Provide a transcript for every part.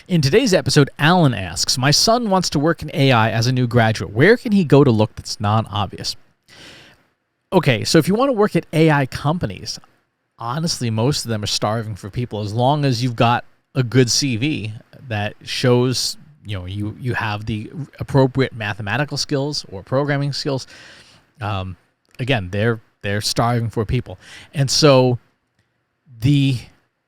In today's episode, Alan asks, my son wants to work in AI as a new graduate. Where can he go to look that's non-obvious? Okay, so if you want to work at AI companies, honestly, most of them are starving for people. As long as you've got a good CV that shows, you have the appropriate mathematical skills or programming skills. Again, they're starving for people, and so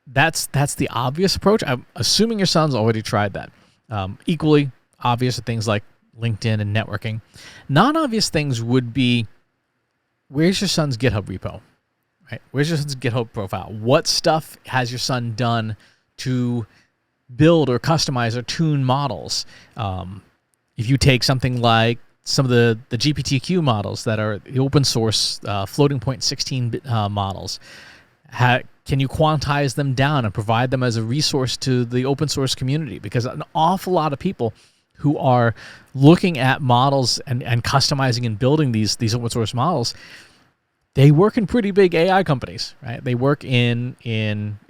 that's the obvious approach. I'm assuming your son's already tried that. Equally obvious are things like LinkedIn and networking. Non-obvious things would be, where's your son's GitHub repo? Right? Where's your son's GitHub profile? What stuff has your son done to build or customize or tune models? If you take something like some of the GPTQ models that are the open source floating point 16-bit models, can you quantize them down and provide them as a resource to the open source community? Because an awful lot of people who are looking at models and customizing and building these open source models, they work in pretty big AI companies, right? They work in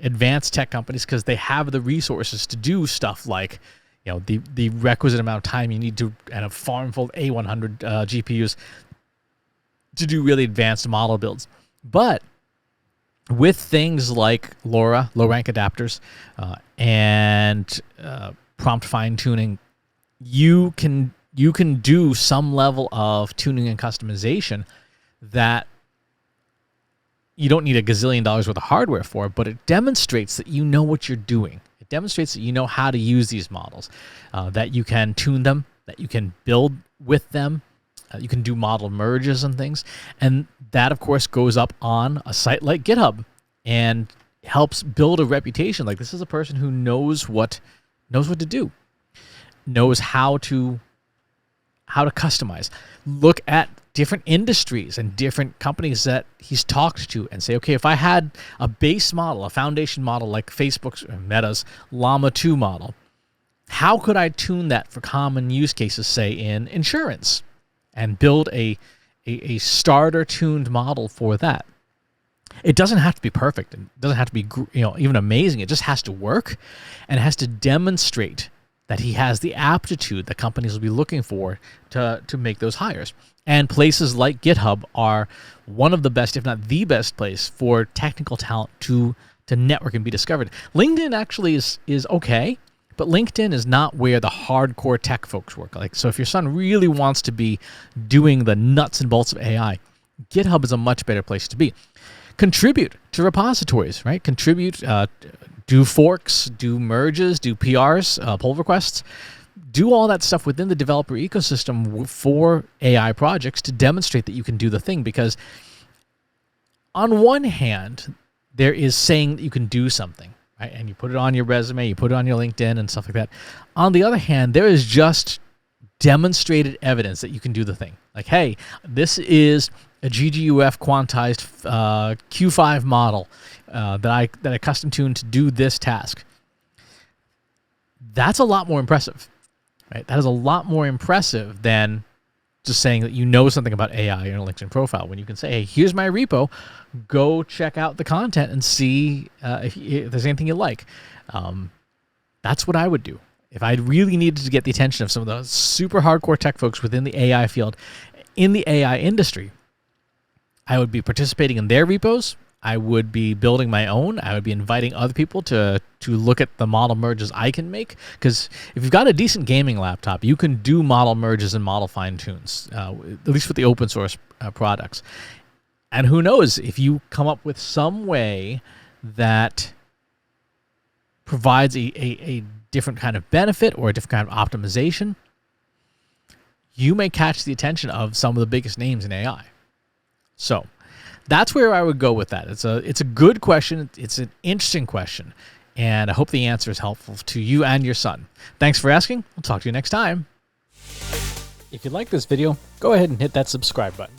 advanced tech companies because they have the resources to do stuff like, the requisite amount of time you need to, and a farm full of A100 GPUs to do really advanced model builds. But with things like LoRa, low rank adapters, and prompt fine tuning, you can do some level of tuning and customization that you don't need a gazillion dollars worth of hardware for, but it demonstrates that you know what you're doing. It demonstrates that you know how to use these models, that you can tune them, that you can build with them, you can do model merges and things. And that, of course, goes up on a site like GitHub and helps build a reputation. Like, this is a person who knows what to do, knows how to customize. Look at different industries and different companies that he's talked to and say, okay, if I had a base model, a foundation model like Facebook's or Meta's Llama 2 model, how could I tune that for common use cases, say in insurance, and build a starter tuned model for that? It doesn't have to be perfect. It doesn't have to be even amazing. It just has to work, and it has to demonstrate that he has the aptitude that companies will be looking for to make those hires. And places like GitHub are one of the best, if not the best place for technical talent to network and be discovered. LinkedIn actually is okay, but LinkedIn is not where the hardcore tech folks work. Like, so if your son really wants to be doing the nuts and bolts of AI, GitHub is a much better place to be. Contribute to repositories, right? Contribute, do forks, do merges, do PRs, pull requests. Do all that stuff within the developer ecosystem for AI projects to demonstrate that you can do the thing. Because on one hand, there is saying that you can do something, right? And you put it on your resume, you put it on your LinkedIn and stuff like that. On the other hand, there is just demonstrated evidence that you can do the thing. Like, hey, this is a GGUF quantized Q5 model that I custom tuned to do this task. That's a lot more impressive, right? That is a lot more impressive than just saying that you know something about AI in a LinkedIn profile. When you can say, hey, here's my repo, go check out the content and see if there's anything you like. That's what I would do. If I really needed to get the attention of some of the super hardcore tech folks within the AI field, in the AI industry, I would be participating in their repos. I would be building my own. I would be inviting other people to look at the model merges I can make. Because if you've got a decent gaming laptop, you can do model merges and model fine tunes, at least with the open source products. And who knows, if you come up with some way that provides a different kind of benefit or a different kind of optimization, you may catch the attention of some of the biggest names in AI. So that's where I would go with that. It's a good question. It's an interesting question. And I hope the answer is helpful to you and your son. Thanks for asking. We'll talk to you next time. If you like this video, go ahead and hit that subscribe button.